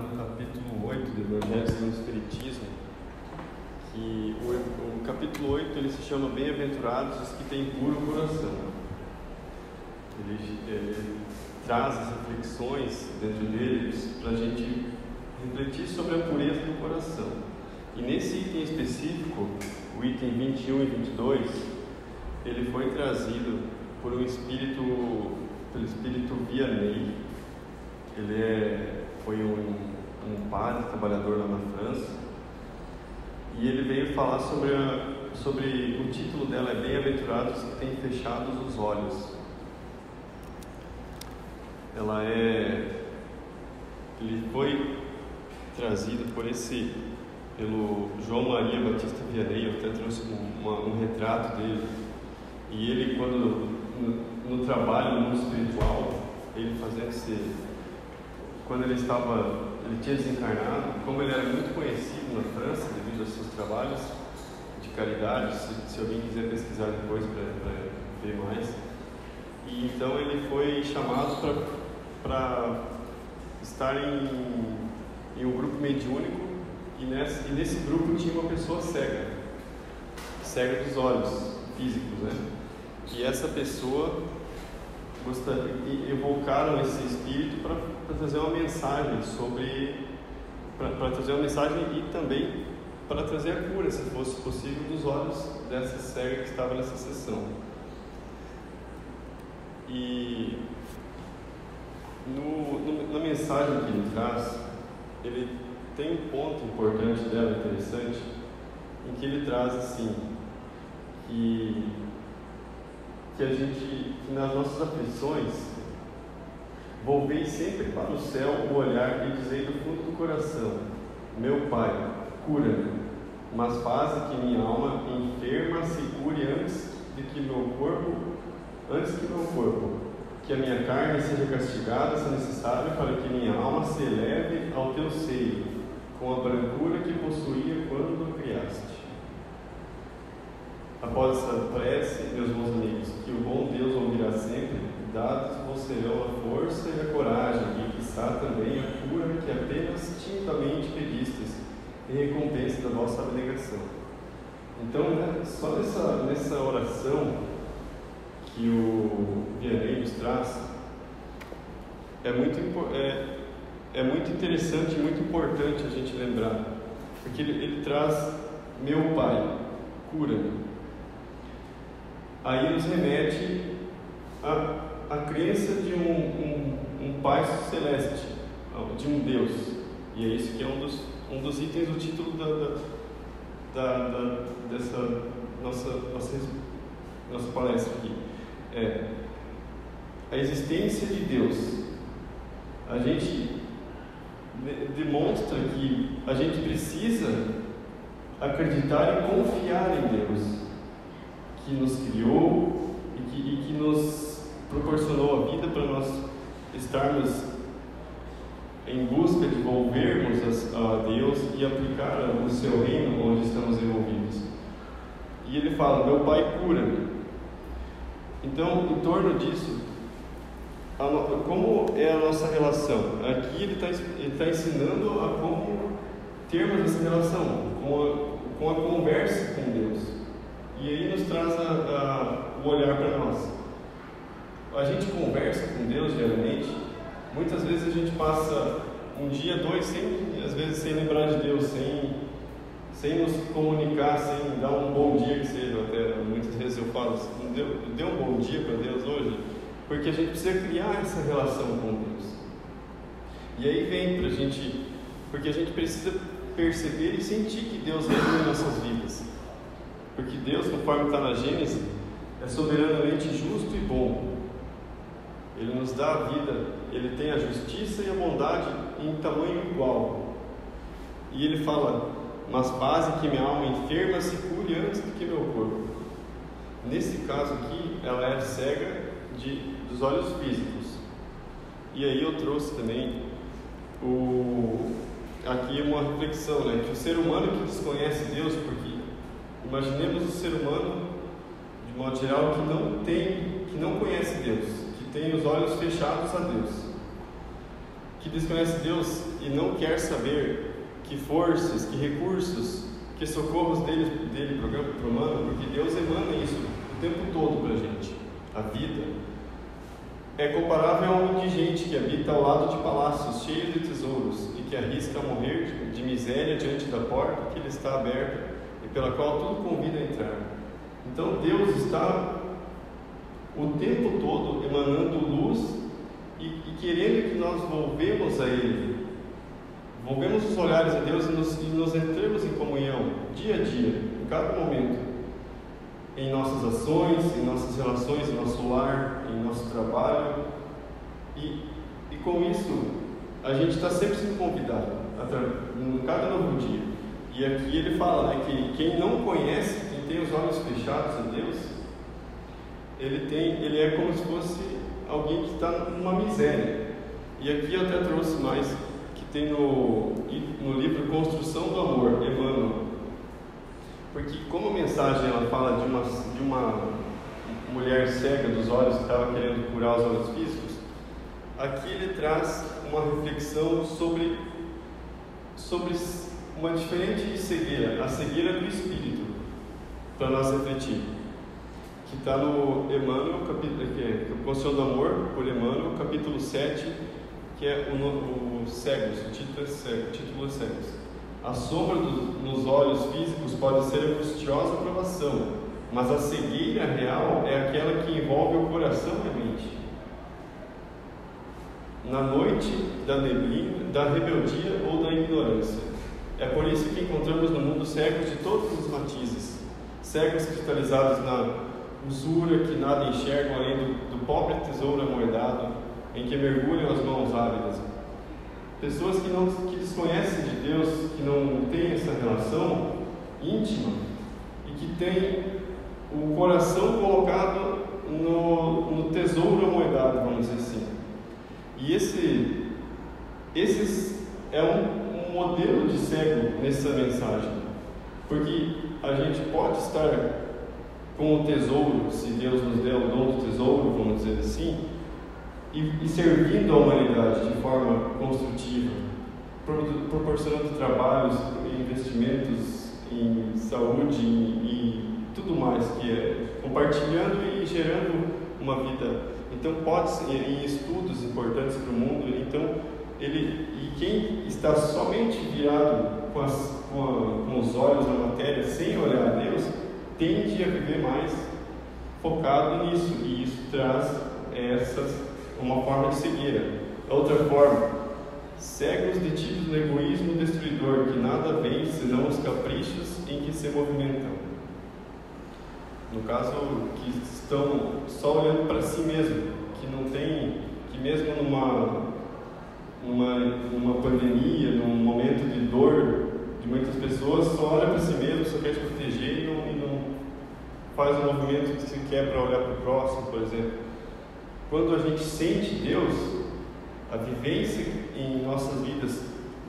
está no capítulo 8 do Evangelho segundo o Espiritismo, que o capítulo 8 ele se chama Bem-aventurados os que têm puro coração. Ele traz as reflexões dentro deles para a gente refletir sobre a pureza do coração. E nesse item específico, o item 21 e 22, ele foi trazido por pelo espírito Vianney. Ele foi um padre trabalhador lá na França, e ele veio falar sobre o título dela é Bem-aventurados que têm fechados os olhos. Ele foi trazido pelo João Maria Batista Vianney. Eu até trouxe um retrato dele, e ele, quando no trabalho no mundo espiritual, quando ele tinha desencarnado, como ele era muito conhecido na França devido aos seus trabalhos de caridade, se alguém quiser pesquisar depois para ver mais, e então ele foi chamado para estar em um grupo mediúnico, e nesse grupo tinha uma pessoa cega dos olhos físicos, né? E essa pessoa evocaram esse espírito para trazer uma mensagem para trazer uma mensagem e também para trazer a cura, se fosse possível, dos olhos dessa cega que estava nessa sessão. E na mensagem que ele traz, ele tem um ponto importante dela, interessante, em que ele traz assim, que nas nossas aflições, volvei sempre para o céu o olhar e dizei do fundo do coração: meu Pai, cura-me, mas faze que minha alma enferma se cure antes que meu corpo, que a minha carne seja castigada, se necessário, para que minha alma se eleve ao teu seio, com a brancura que possuía quando a criaste. Após essa prece, meus bons amigos, que o bom Deus ouvirá sempre, dados vos serão a força e a coragem, e quiçá também a cura que apenas timidamente pedistes, em recompensa da vossa abnegação. Então, só nessa oração que o Vianney nos traz, é muito interessante e muito importante a gente lembrar, porque ele traz: meu Pai, cura-me. Aí nos remete à crença de um Pai celeste, de um Deus, e é isso que é um dos itens do título dessa nossa palestra aqui. A existência de Deus. A gente demonstra que a gente precisa acreditar e confiar em Deus, que nos criou e que nos proporcionou a vida para nós estarmos em busca de volvermos a Deus e aplicar o seu reino onde estamos envolvidos. E ele fala: meu Pai, cura-me. Então, em torno disso, como é a nossa relação? Aqui ele está ensinando a como termos essa relação, com a conversa com Deus. E aí nos traz o olhar para nós. A gente conversa com Deus diariamente. Muitas vezes a gente passa um dia, dois, às vezes sem lembrar de Deus, sem nos comunicar, sem dar um bom dia, que seja. Até muitas vezes eu falo: deu um bom dia para Deus hoje, porque a gente precisa criar essa relação com Deus. E aí vem para a gente, porque a gente precisa perceber e sentir que Deus reina em nossas vidas. Porque Deus, conforme está na Gênesis, é soberanamente justo e bom. Ele nos dá a vida, Ele tem a justiça e a bondade em tamanho igual. E Ele fala: mas faze que minha alma enferma se cure antes do que meu corpo. Nesse caso aqui, ela é cega dos olhos físicos. E aí eu trouxe também aqui uma reflexão, né? Que o ser humano que desconhece Deus, porque imaginemos o ser humano, de modo geral, que não conhece Deus, que tem os olhos fechados a Deus. que desconhece Deus e não quer saber que forças, que recursos, que socorros dele promanam, porque Deus emana isso o tempo todo para a gente. A vida é comparável a um indigente que habita ao lado de palácios cheios de tesouros e que arrisca morrer de miséria diante da porta que lhe está aberta e pela qual tudo convida a entrar. Então Deus está o tempo todo emanando luz e querendo que nós volvemos a Ele, volvemos os olhares a Deus e nos entremos em comunhão dia a dia, em cada momento, em nossas ações, em nossas relações, em nosso lar, em nosso trabalho, e com isso a gente está sempre sendo convidado em cada novo dia. E aqui ele fala, né, que quem não conhece, quem tem os olhos fechados a Deus, ele é como se fosse alguém que está numa miséria. E aqui eu até trouxe mais, que tem no livro Construção do Amor, Emmanuel. Porque como a mensagem ela fala de uma mulher cega dos olhos que estava querendo curar os olhos físicos, aqui ele traz uma reflexão sobre uma diferente cegueira, a cegueira do espírito, para nós refletir. Que está no Emmanuel, que é Construção do Amor, por Emmanuel, capítulo 7, que é o Cegos, o título é Cegos. A sombra nos olhos físicos pode ser angustiosa provação, mas a cegueira real é aquela que envolve o coração e a mente. Na noite da neblina, da rebeldia ou da ignorância. É por isso que encontramos no mundo cegos de todos os matizes, cegos cristalizados na usura, que nada enxergam além do pobre tesouro amoedado em que mergulham as mãos ávidas. Pessoas que desconhecem de Deus, que não têm essa relação íntima e que têm o coração colocado no tesouro amoedado, vamos dizer assim. E esse é um modelo de cego nessa mensagem, porque a gente pode estar com o tesouro, se Deus nos der o dom do tesouro, vamos dizer assim, e servindo a humanidade de forma construtiva, proporcionando trabalhos e investimentos em saúde e tudo mais que é, compartilhando e gerando uma vida. Então pode ser em estudos importantes para o mundo. Então e quem está somente virado com os olhos na matéria, sem olhar a Deus, tende a viver mais focado nisso, e isso traz uma forma de cegueira. Outra forma, cegos detidos no egoísmo destruidor, que nada vem senão os caprichos em que se movimentam. No caso, que estão só olhando para si mesmo, que mesmo numa pandemia, num momento de dor de muitas pessoas, só olha para si mesmo, só quer se proteger e não faz um movimento que se quer para olhar para o próximo, por exemplo. Quando a gente sente Deus, a vivência em nossas vidas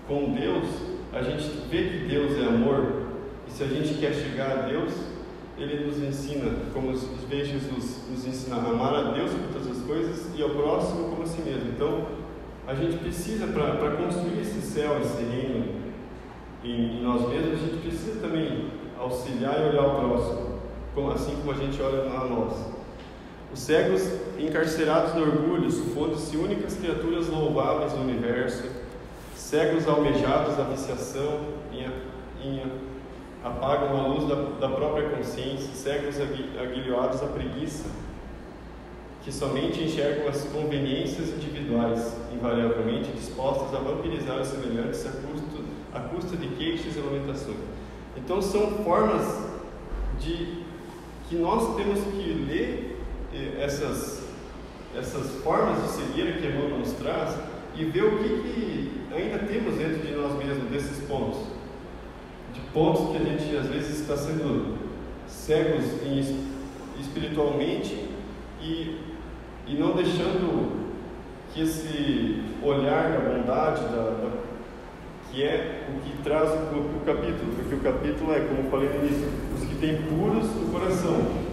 com Deus, a gente vê que Deus é amor, e se a gente quer chegar a Deus, Ele nos ensina, como vê Jesus nos ensinar, a amar a Deus por todas as coisas e ao próximo como a si mesmo. Então, a gente precisa, para construir esse céu, esse reino em nós mesmos, a gente precisa também auxiliar e olhar o próximo, assim como a gente olha a nós. Os cegos encarcerados no orgulho, supondo-se únicas criaturas louváveis do universo, cegos almejados da viciação, apagam a luz da própria consciência, cegos aguilhoados à preguiça, que somente enxergam as conveniências individuais, invariavelmente dispostas a vampirizar os semelhantes à custa de queixas e lamentações. Então são formas que nós temos que ler essas formas de cegueira que Emmanuel nos traz e ver o que ainda temos dentro de nós mesmos, desses pontos. De pontos que a gente às vezes está sendo cegos espiritualmente e não deixando que esse olhar da bondade, que é o que traz o capítulo, porque o capítulo é, como eu falei no início, os que têm puros o coração.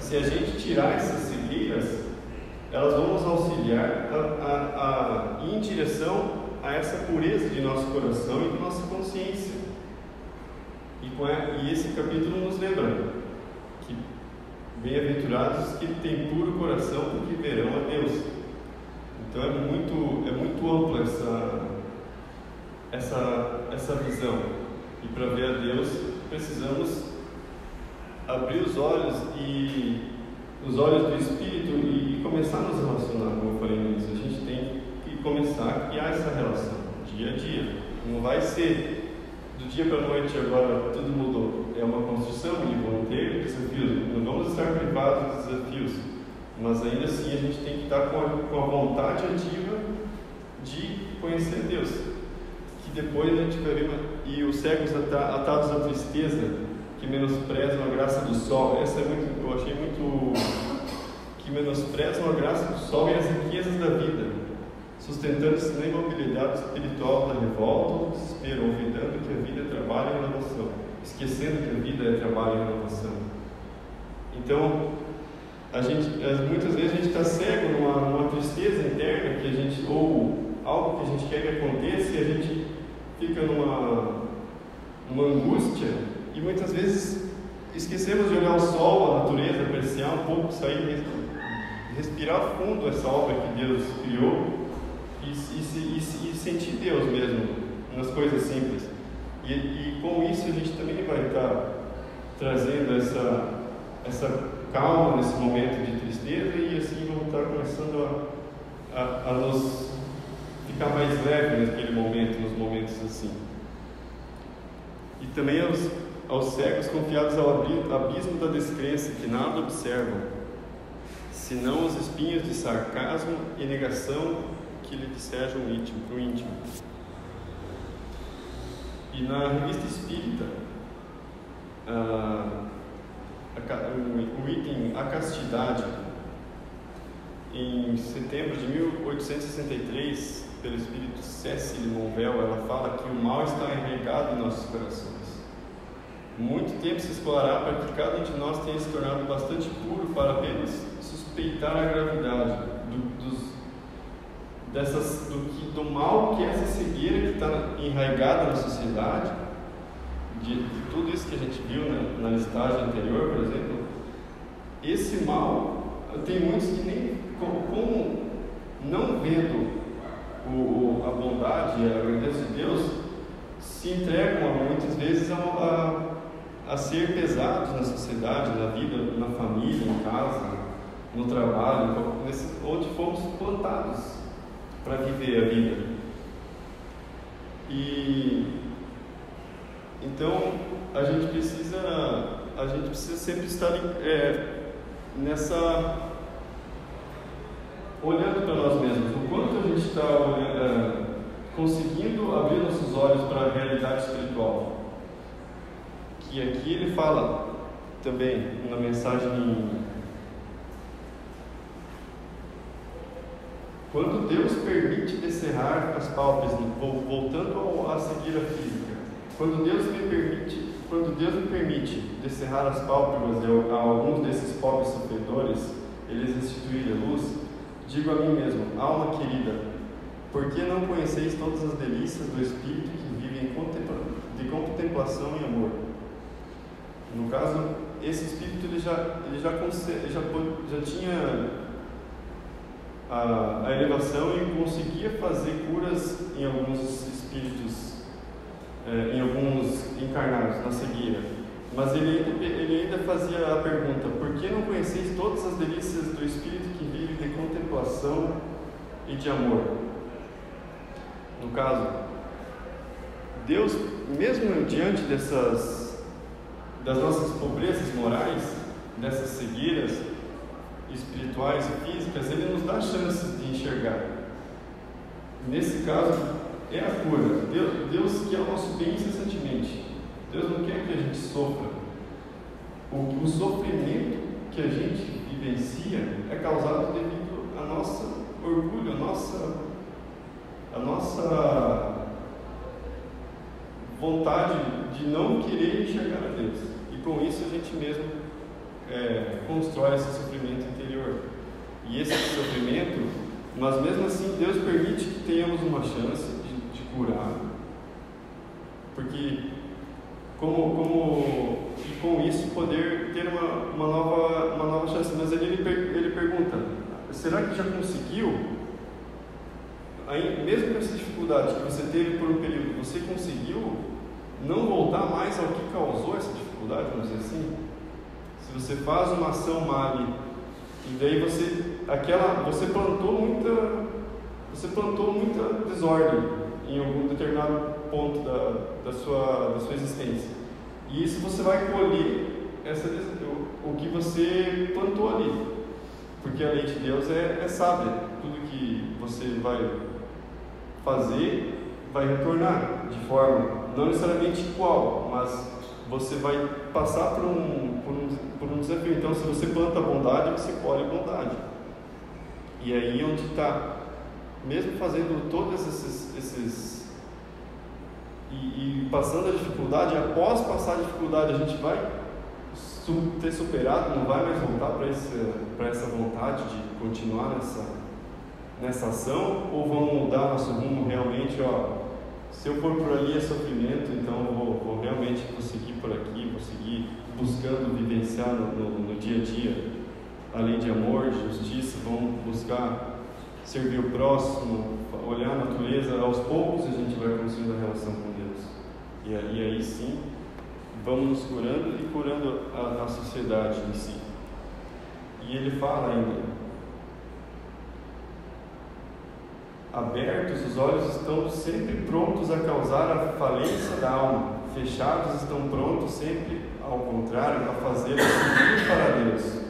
Se a gente tirar essas cegueiras, elas vão nos auxiliar a ir em direção a essa pureza de nosso coração e de nossa consciência. E esse capítulo nos lembra que bem-aventurados que têm puro coração, porque verão a Deus. Então é muito ampla essa visão. E para ver a Deus precisamos abrir os olhos do Espírito e começar a nos relacionar, como eu falei no início. A gente tem que começar a criar essa relação dia a dia. Não vai ser do dia para a noite, agora tudo mudou. É uma construção e vão ter desafios. Não vamos estar privados dos desafios, mas ainda assim a gente tem que estar com a vontade ativa de conhecer Deus. Que depois a gente vai ver, e os cegos atados à tristeza, que menosprezam a graça do sol. Essa eu achei muito. Que menosprezam a graça do sol e as riquezas da vida, sustentando-se na imobilidade espiritual da revolta ou do desespero, olvidando que a vida é trabalho e renovação, esquecendo que a vida é trabalho e renovação. Então, muitas vezes a gente está cego numa tristeza interna ou algo que a gente quer que aconteça, e a gente fica numa angústia. E muitas vezes esquecemos de olhar o sol, a natureza, apreciar um pouco, sair, respirar fundo essa obra que Deus criou e sentir Deus mesmo nas coisas simples. E com isso a gente também vai estar trazendo essa calma nesse momento de tristeza, e assim vamos estar começando a nos ficar mais leve naquele momento, nos momentos assim. E também aos cegos confiados ao abismo da descrença, que nada observam, senão os espinhos de sarcasmo e negação que lhe dissejam o íntimo. E na Revista Espírita, o item A Castidade, em setembro de 1863, pelo espírito Cécile Monvel, ela fala que o mal está enraizado em nossos corações. Muito tempo se explorará para que cada um de nós tenha se tornado bastante puro para apenas suspeitar a gravidade do mal que é essa cegueira que está enraizada na sociedade, de tudo isso que a gente viu na listagem anterior, por exemplo. Esse mal, tem muitos que nem, como não vendo a bondade, a grandeza de Deus, se entregam muitas vezes a ser pesados na sociedade, na vida, na família, em casa, no trabalho, onde fomos plantados para viver a vida. E então a gente precisa sempre estar olhando para nós mesmos, o quanto a gente está conseguindo abrir nossos olhos para a realidade espiritual. Que aqui ele fala também na mensagem: quando Deus permite descerrar as pálpebras, voltando à cegueira física, quando Deus me permite descerrar as pálpebras a alguns desses pobres sofredores, eles restituir a luz, digo a mim mesmo: alma querida, por que não conheceis todas as delícias do Espírito que vive de contemplação e amor? No caso, esse Espírito ele já tinha a elevação e conseguia fazer curas em alguns espíritos, em alguns encarnados, na cegueira. Mas ele ainda fazia a pergunta: por que não conheceis todas as delícias do Espírito que vive de contemplação e de amor? No caso, Deus, mesmo diante das nossas pobrezas morais, dessas cegueiras espirituais e físicas, Ele nos dá chances de enxergar. Nesse caso, é a cura. Deus quer o nosso bem incessantemente. Deus não quer que a gente sofra. O sofrimento que a gente vivencia é causado devido ao nosso orgulho, a nossa vontade de não querer enxergar a Deus. E com isso a gente mesmo constrói esse sofrimento interior. e esse sofrimento, mas mesmo assim Deus permite que tenhamos uma chance de curar, porque e com isso poder ter uma nova chance. Mas ele pergunta: será que já conseguiu? Aí, mesmo com essa dificuldade que você teve por um período, você conseguiu não voltar mais ao que causou essa dificuldade, vamos dizer assim? Se você faz uma ação má ali, e daí você plantou muita desordem em algum determinado ponto da sua existência, e isso você vai colher o que você plantou ali, porque a lei de Deus é sábia. Tudo que você vai fazer vai retornar de forma não necessariamente igual, mas você vai passar por um desafio. Então, se você planta bondade, você colhe bondade. E aí onde está, mesmo fazendo todos esses e passando a dificuldade, após passar a dificuldade, a gente vai ter superado, não vai mais voltar para essa vontade de continuar nessa ação, ou vamos mudar nosso rumo realmente? Se eu for por ali é sofrimento, então eu vou realmente conseguir por aqui, vou seguir buscando vivenciar no dia a dia a lei de amor, de justiça, vamos buscar servir o próximo, olhar a natureza. Aos poucos a gente vai construindo a relação com Deus, e aí sim vamos nos curando e curando a sociedade em si. E ele fala ainda: abertos os olhos estão sempre prontos a causar a falência da alma, fechados estão prontos sempre, ao contrário, a fazer o caminho para Deus.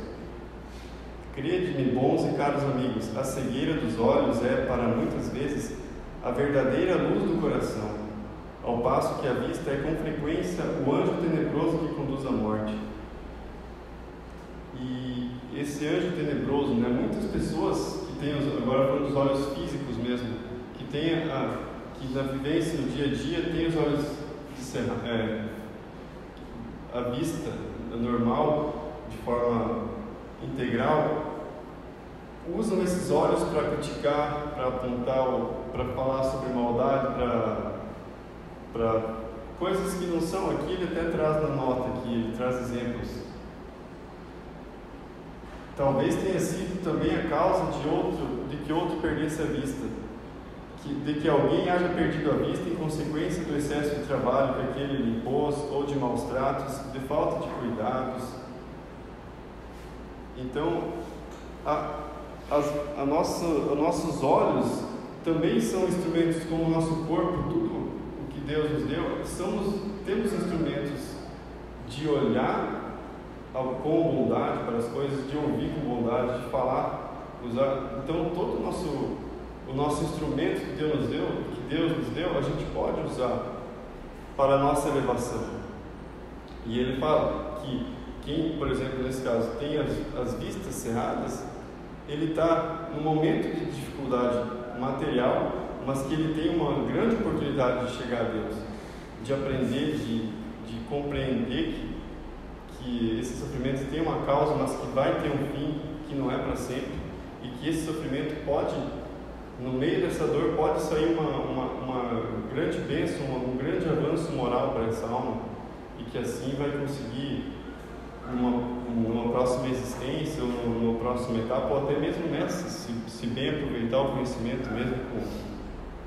Crede-me, bons e caros amigos, a cegueira dos olhos é, para muitas vezes, a verdadeira luz do coração, ao passo que a vista é com frequência o anjo tenebroso que conduz à morte. E esse anjo tenebroso, muitas pessoas que têm, agora falando dos olhos físicos mesmo, que na vivência, no dia a dia, tem os olhos a vista normal, de forma integral, usam esses olhos para criticar, para apontar, para falar sobre maldade, para coisas que não são. Aqui ele até traz na nota, aqui ele traz exemplos. Talvez tenha sido também a causa de que outro perdesse a vista, de que alguém haja perdido a vista em consequência do excesso de trabalho que aquele lhe impôs, ou de maus tratos, de falta de cuidados. Então, nossos olhos também são instrumentos, como o nosso corpo, tudo o que Deus nos deu, temos instrumentos de olhar com bondade para as coisas, de ouvir com bondade, de falar, usar. Então, todo o nosso instrumento que Deus nos deu, a gente pode usar para a nossa elevação. E ele fala que quem, por exemplo, nesse caso, tem as vistas cerradas, ele está num momento de dificuldade material, mas que ele tem uma grande oportunidade de chegar a Deus, de aprender, de compreender que esse sofrimento tem uma causa, mas que vai ter um fim, que não é para sempre, e que esse sofrimento pode, no meio dessa dor, pode sair uma grande bênção, um grande avanço moral para essa alma, e que assim vai conseguir numa próxima existência, ou numa próxima etapa, ou até mesmo nessa, se bem aproveitar o conhecimento mesmo,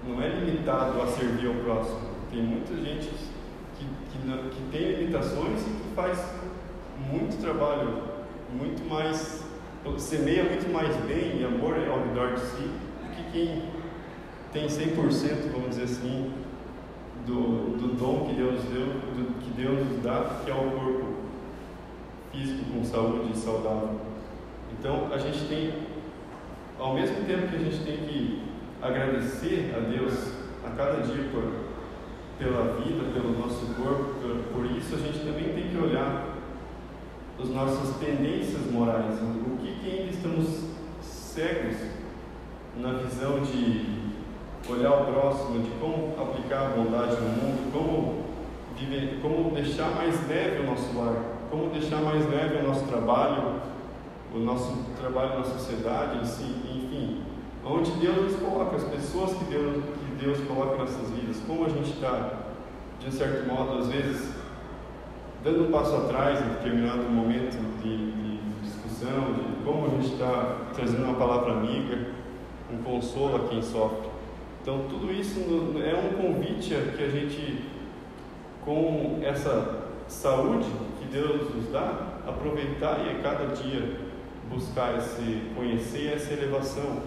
não é limitado a servir ao próximo. Tem muita gente que tem limitações e que faz muito trabalho, muito mais, semeia muito mais bem e amor ao redor de si, do que quem tem 100%, vamos dizer assim, do dom que Deus nos deu, que Deus nos dá, que é o corpo físico com saúde e saudável. Então, a gente tem, ao mesmo tempo que a gente tem que agradecer a Deus a cada dia pela vida, pelo nosso corpo, por isso a gente também tem que olhar as nossas pendências morais, o que ainda estamos cegos na visão de olhar o próximo, de como aplicar a bondade no mundo, como deixar mais leve o nosso lar, como deixar mais leve o nosso trabalho, o nosso trabalho na sociedade, enfim, onde Deus nos coloca, as pessoas que Deus coloca em nossas vidas, como a gente está, de um certo modo, às vezes, dando um passo atrás em determinado momento de discussão, de como a gente está trazendo uma palavra amiga, um consolo a quem sofre. Então, tudo isso é um convite a que a gente, com essa saúde que Deus nos dá, aproveitar e a cada dia buscar conhecer essa elevação.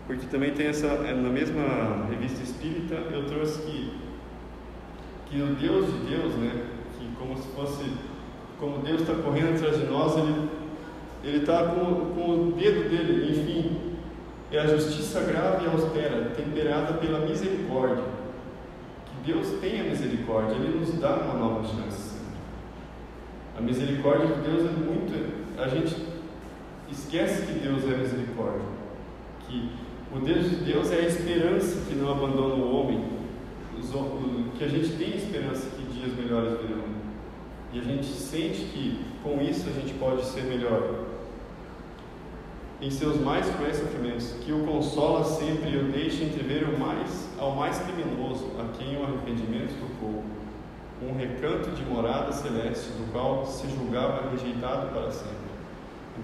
Porque também tem na mesma revista espírita, eu trouxe que o Deus de Deus, né, que como Deus está correndo atrás de nós, Ele está com o dedo dele, enfim, é a justiça grave e austera, temperada pela misericórdia. Que Deus tenha misericórdia, Ele nos dá uma nova chance. A misericórdia de Deus é muito... A gente esquece que Deus é misericórdia, que o Deus de Deus é a esperança que não abandona o homem, que a gente tem esperança que dias melhores virão, e a gente sente que com isso a gente pode ser melhor. Em seus mais cruéis sofrimentos, que o consola sempre e o deixa entrever ao mais criminoso, a quem o arrependimento tocou, um recanto de morada celeste, do qual se julgava rejeitado para sempre.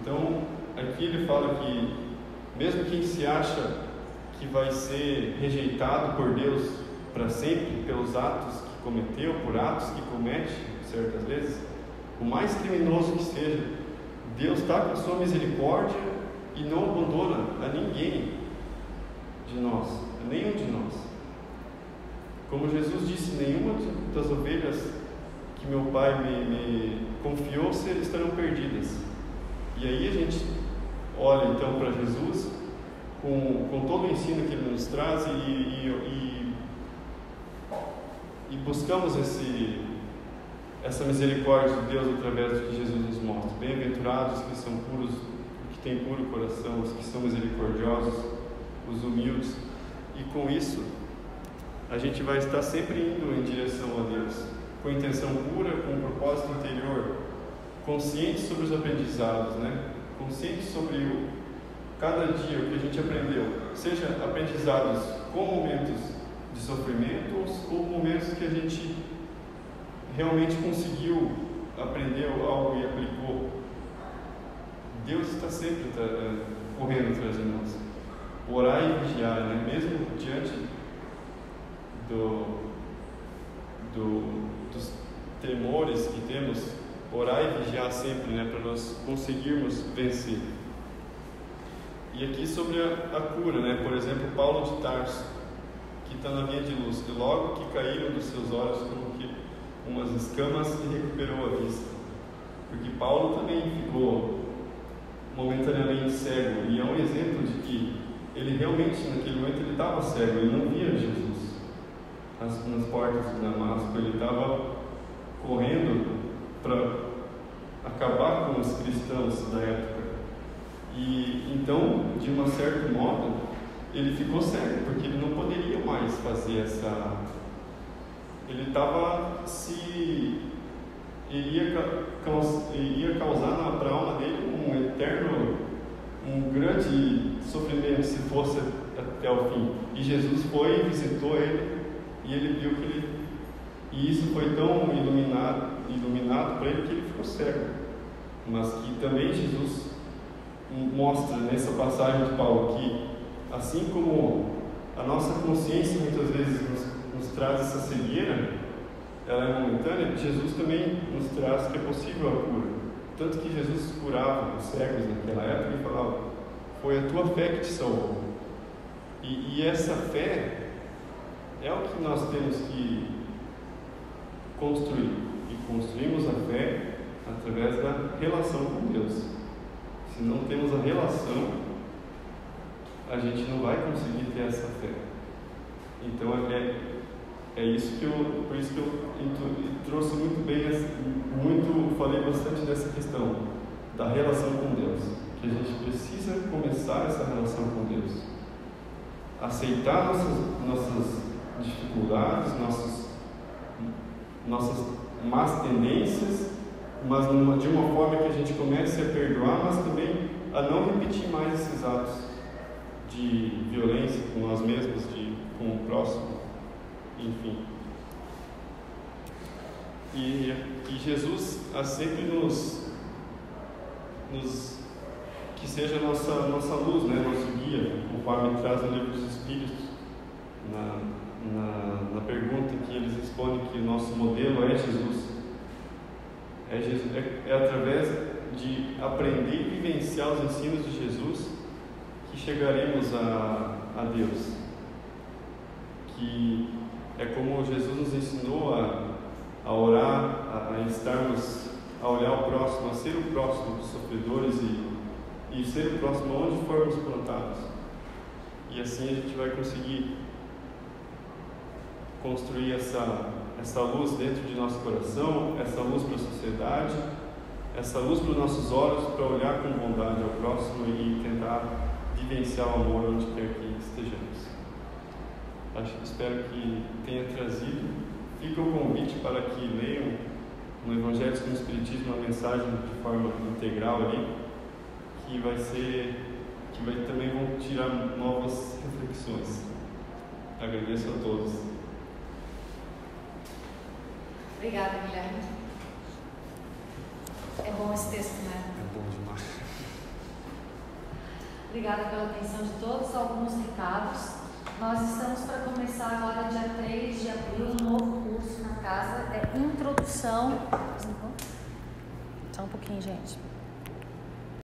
Então, aqui ele fala que mesmo quem se acha que vai ser rejeitado por Deus para sempre, pelos atos que cometeu, por atos que comete certas vezes, o mais criminoso que seja, Deus está com a sua misericórdia e não abandona a ninguém de nós, a nenhum de nós. Como Jesus disse, nenhuma das ovelhas que meu Pai me confiou estarão perdidas. E aí a gente olha então para Jesus com todo o ensino que Ele nos traz e buscamos essa misericórdia de Deus através do que Jesus nos mostra. Bem-aventurados os que são puros, que têm puro coração, os que são misericordiosos, os humildes. E com isso a gente vai estar sempre indo em direção a Deus, com intenção pura, com um propósito interior, consciente sobre os aprendizados, né? Consciente sobre cada dia o que a gente aprendeu, seja aprendizados com momentos de sofrimento ou momentos que a gente realmente conseguiu aprender algo e aplicou. Deus está sempre correndo atrás de nós. Orar e vigiar, né? Mesmo diante dos temores que temos, orar e vigiar sempre, né? Para nós conseguirmos vencer. E aqui sobre a cura, né? Por exemplo, Paulo de Tarso, que está na via de luz, e logo que caíram dos seus olhos como que umas escamas, e recuperou a vista. Porque Paulo também ficou momentaneamente cego, e é um exemplo de que ele realmente naquele momento ele estava cego, ele não via Jesus nas portas de Damasco, ele estava correndo para acabar com os cristãos da época. E então, de um certo modo, ele ficou cego, porque ele não poderia mais fazer essa... Ele estava iria causar para a alma dele um grande sofrimento se fosse até o fim. E Jesus foi e visitou ele, e ele viu que e isso foi tão iluminado para ele que ele ficou cego. Mas que também Jesus mostra nessa passagem de Paulo que, assim como a nossa consciência muitas vezes nos traz essa cegueira, ela é momentânea, Jesus também nos traz que é possível a cura. Tanto que Jesus curava os cegos naquela época e falava: foi a tua fé que te salvou. E essa fé é o que nós temos que construir. E construímos a fé através da relação com Deus. Se não temos a relação, a gente não vai conseguir ter essa fé. Então é isso por isso que eu trouxe muito bem, falei bastante dessa questão da relação com Deus, que a gente precisa começar essa relação com Deus, aceitar nossas dificuldades, nossas más tendências, mas de uma forma que a gente comece a perdoar, mas também a não repetir mais esses atos de violência com nós mesmos, com o próximo, enfim. E Jesus sempre que seja a nossa luz, né, nosso guia, conforme traz no livro dos Espíritos, na pergunta que eles respondem que o nosso modelo é Jesus. É através de aprender e vivenciar os ensinos de Jesus que chegaremos a Deus. Que é como Jesus nos ensinou a orar, a olhar o próximo, a ser o próximo dos sofredores e ser o próximo onde formos plantados. E assim a gente vai conseguir construir essa luz dentro de nosso coração, essa luz para a sociedade, essa luz para os nossos olhos, para olhar com bondade ao próximo e tentar vivenciar o amor onde quer que estejamos. Espero que tenha trazido. Fica o convite para que leiam no Evangelho segundo o Espiritismo a mensagem de forma integral ali, que também vão tirar novas reflexões. Agradeço a todos. Obrigada, Guilherme. É bom esse texto, né? É bom demais. Obrigada pela atenção de todos. Alguns recados. Nós estamos para começar agora, dia 3 de abril, um novo curso na casa. É Introdução. Só um pouquinho, gente.